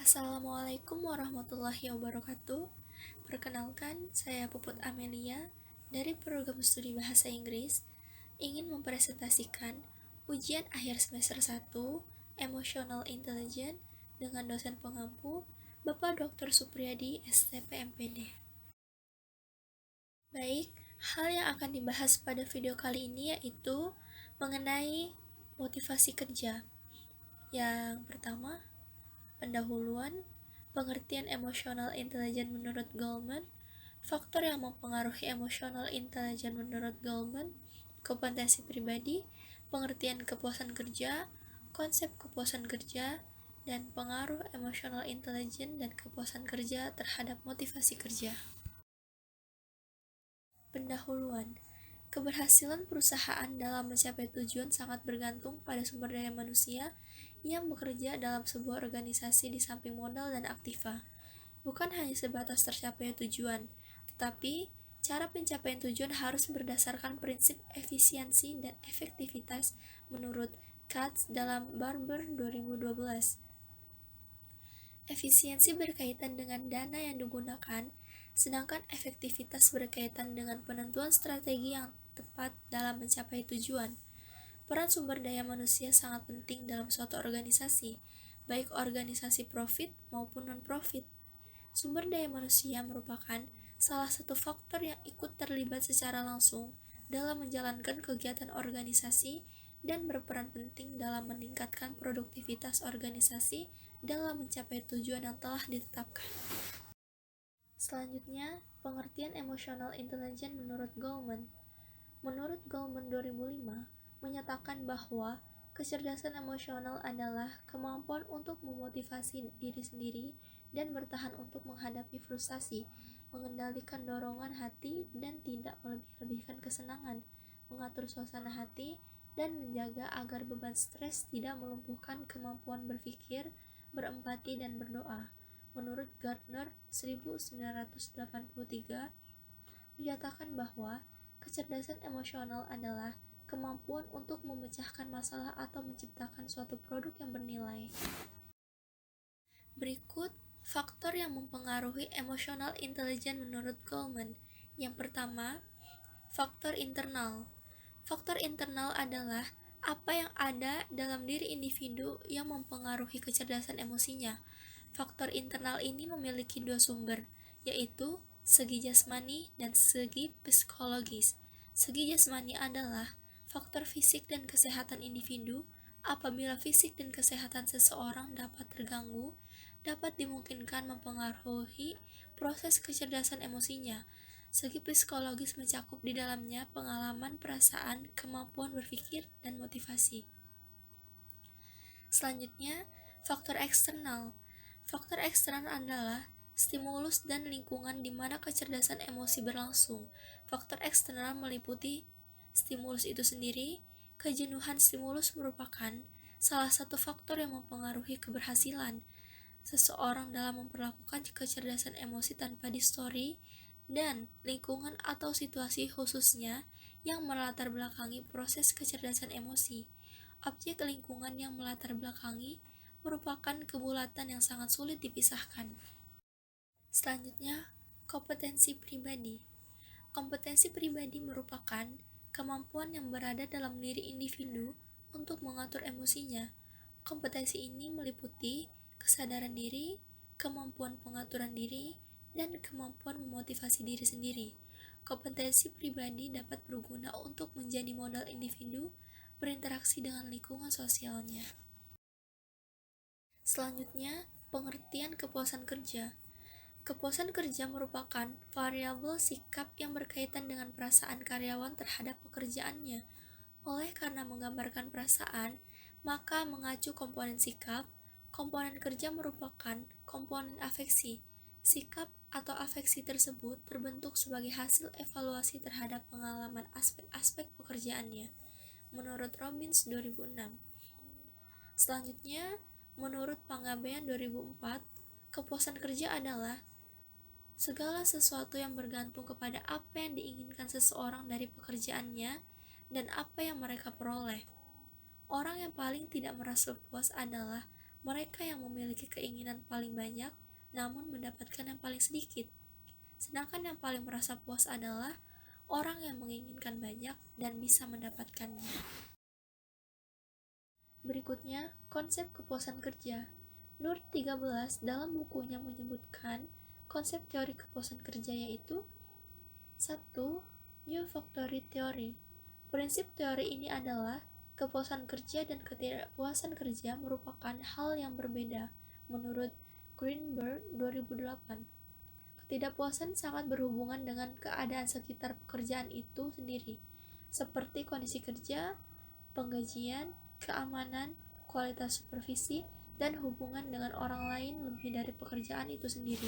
Assalamualaikum warahmatullahi wabarakatuh. Perkenalkan, saya Puput Amelia dari program studi Bahasa Inggris ingin mempresentasikan ujian akhir semester 1 Emotional Intelligence dengan dosen pengampu Bapak Dr. Supriyadi STP MPD. Baik, hal yang akan dibahas pada video kali ini yaitu mengenai motivasi kerja. Yang pertama, pendahuluan, pengertian emotional intelligence menurut Goleman, faktor yang mempengaruhi emotional intelligence menurut Goleman, kompetensi pribadi, pengertian kepuasan kerja, konsep kepuasan kerja, dan pengaruh emotional intelligence dan kepuasan kerja terhadap motivasi kerja. Pendahuluan, keberhasilan perusahaan dalam mencapai tujuan sangat bergantung pada sumber daya manusia yang bekerja dalam sebuah organisasi di samping modal dan aktiva. Bukan hanya sebatas tercapainya tujuan, tetapi cara pencapaian tujuan harus berdasarkan prinsip efisiensi dan efektivitas menurut Katz dalam Barber 2012. Efisiensi berkaitan dengan dana yang digunakan, sedangkan efektivitas berkaitan dengan penentuan strategi yang tepat dalam mencapai tujuan. Peran sumber daya manusia sangat penting dalam suatu organisasi, baik organisasi profit maupun non-profit. Sumber daya manusia merupakan salah satu faktor yang ikut terlibat secara langsung dalam menjalankan kegiatan organisasi dan berperan penting dalam meningkatkan produktivitas organisasi dalam mencapai tujuan yang telah ditetapkan. Selanjutnya, pengertian emotional intelligence menurut Goleman. Menurut Goleman 2005, menyatakan bahwa kecerdasan emosional adalah kemampuan untuk memotivasi diri sendiri dan bertahan untuk menghadapi frustasi, mengendalikan dorongan hati dan tidak melebih-lebihkan kesenangan, mengatur suasana hati, dan menjaga agar beban stres tidak melumpuhkan kemampuan berpikir, berempati, dan berdoa. Menurut Gardner 1983, menyatakan bahwa kecerdasan emosional adalah kemampuan untuk memecahkan masalah atau menciptakan suatu produk yang bernilai. Berikut faktor yang mempengaruhi emotional intelligence menurut Goleman. Yang pertama, faktor internal. Faktor internal adalah apa yang ada dalam diri individu yang mempengaruhi kecerdasan emosinya. Faktor internal ini memiliki dua sumber, yaitu segi jasmani dan segi psikologis. Segi jasmani adalah faktor fisik dan kesehatan individu. Apabila fisik dan kesehatan seseorang dapat terganggu, dapat dimungkinkan mempengaruhi proses kecerdasan emosinya. Segi psikologis mencakup di dalamnya pengalaman, perasaan, kemampuan berpikir, dan motivasi. Selanjutnya, faktor eksternal. Faktor eksternal adalah stimulus dan lingkungan di mana kecerdasan emosi berlangsung. Faktor eksternal meliputi stimulus itu sendiri. Kejenuhan stimulus merupakan salah satu faktor yang mempengaruhi keberhasilan seseorang dalam memperlakukan kecerdasan emosi tanpa distori, dan lingkungan atau situasi khususnya yang melatar belakangi proses kecerdasan emosi. Objek lingkungan yang melatar belakangi merupakan kebulatan yang sangat sulit dipisahkan. Selanjutnya, kompetensi pribadi. Kompetensi pribadi merupakan kemampuan yang berada dalam diri individu untuk mengatur emosinya. Kompetensi ini meliputi kesadaran diri, kemampuan pengaturan diri, dan kemampuan memotivasi diri sendiri. Kompetensi pribadi dapat berguna untuk menjadi modal individu berinteraksi dengan lingkungan sosialnya. Selanjutnya, pengertian kepuasan kerja. Kepuasan kerja merupakan variabel sikap yang berkaitan dengan perasaan karyawan terhadap pekerjaannya. Oleh karena menggambarkan perasaan, maka mengacu komponen sikap. Komponen kerja merupakan komponen afeksi. Sikap atau afeksi tersebut terbentuk sebagai hasil evaluasi terhadap pengalaman aspek-aspek pekerjaannya. Menurut Robbins 2006. Selanjutnya, menurut Panggabean 2004, kepuasan kerja adalah segala sesuatu yang bergantung kepada apa yang diinginkan seseorang dari pekerjaannya dan apa yang mereka peroleh. Orang yang paling tidak merasa puas adalah Mereka yang memiliki keinginan paling banyak, namun mendapatkan yang paling sedikit. Sedangkan yang paling merasa puas adalah orang yang menginginkan banyak dan bisa mendapatkannya. Berikutnya, konsep kepuasan kerja. Nur 13 dalam bukunya menyebutkan konsep teori kepuasan kerja yaitu 1. New Factory Theory. Prinsip teori ini adalah kepuasan kerja dan ketidakpuasan kerja merupakan hal yang berbeda menurut Greenberg 2008. Ketidakpuasan sangat berhubungan dengan keadaan sekitar pekerjaan itu sendiri, seperti kondisi kerja, penggajian, keamanan, kualitas supervisi, dan hubungan dengan orang lain lebih dari pekerjaan itu sendiri.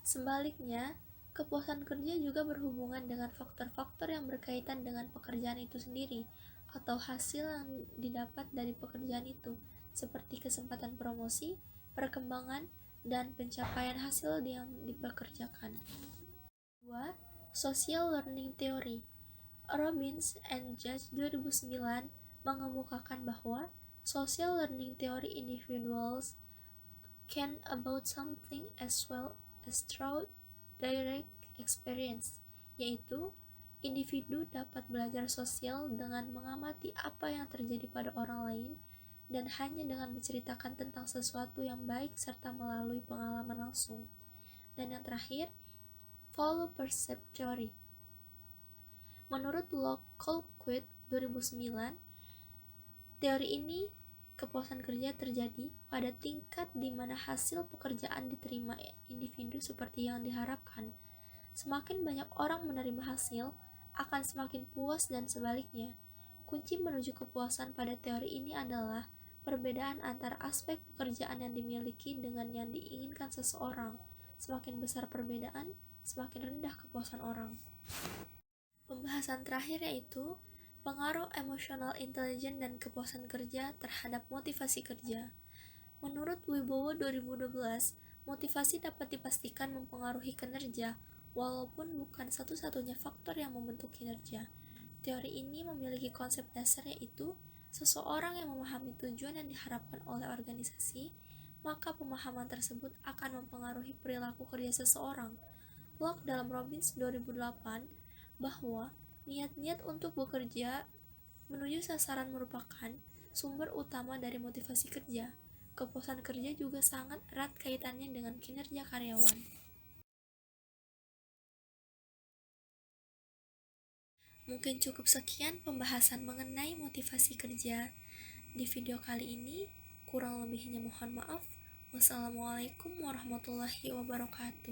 Sebaliknya, kepuasan kerja juga berhubungan dengan faktor-faktor yang berkaitan dengan pekerjaan itu sendiri atau hasil yang didapat dari pekerjaan itu, seperti kesempatan promosi, perkembangan, dan pencapaian hasil yang dipekerjakan. 2. Social Learning Theory. Robbins and Judge 2009 mengemukakan bahwa social learning theory individuals can about something as well as through direct experience, yaitu individu dapat belajar sosial dengan mengamati apa yang terjadi pada orang lain dan hanya dengan menceritakan tentang sesuatu yang baik serta melalui pengalaman langsung. Dan yang terakhir, follow percept theory. Menurut Locke Colquitt 2009, teori ini kepuasan kerja terjadi pada tingkat di mana hasil pekerjaan diterima individu seperti yang diharapkan. Semakin banyak orang menerima hasil, akan semakin puas dan sebaliknya. Kunci menuju kepuasan pada teori ini adalah perbedaan antara aspek pekerjaan yang dimiliki dengan yang diinginkan seseorang. Semakin besar perbedaan, semakin rendah kepuasan orang. Pembahasan terakhir yaitu pengaruh emosional intelijen dan kepuasan kerja terhadap motivasi kerja. Menurut Wibowo 2012, motivasi dapat dipastikan mempengaruhi kinerja, walaupun bukan satu-satunya faktor yang membentuk kinerja. Teori ini memiliki konsep dasar yaitu seseorang yang memahami tujuan yang diharapkan oleh organisasi, maka pemahaman tersebut akan mempengaruhi perilaku kerja seseorang. Locke dalam Robbins 2008 bahwa niat-niat untuk bekerja menuju sasaran merupakan sumber utama dari motivasi kerja. Kepuasan kerja juga sangat erat kaitannya dengan kinerja karyawan. Mungkin cukup sekian pembahasan mengenai motivasi kerja di video kali ini. Kurang lebihnya mohon maaf. Wassalamualaikum warahmatullahi wabarakatuh.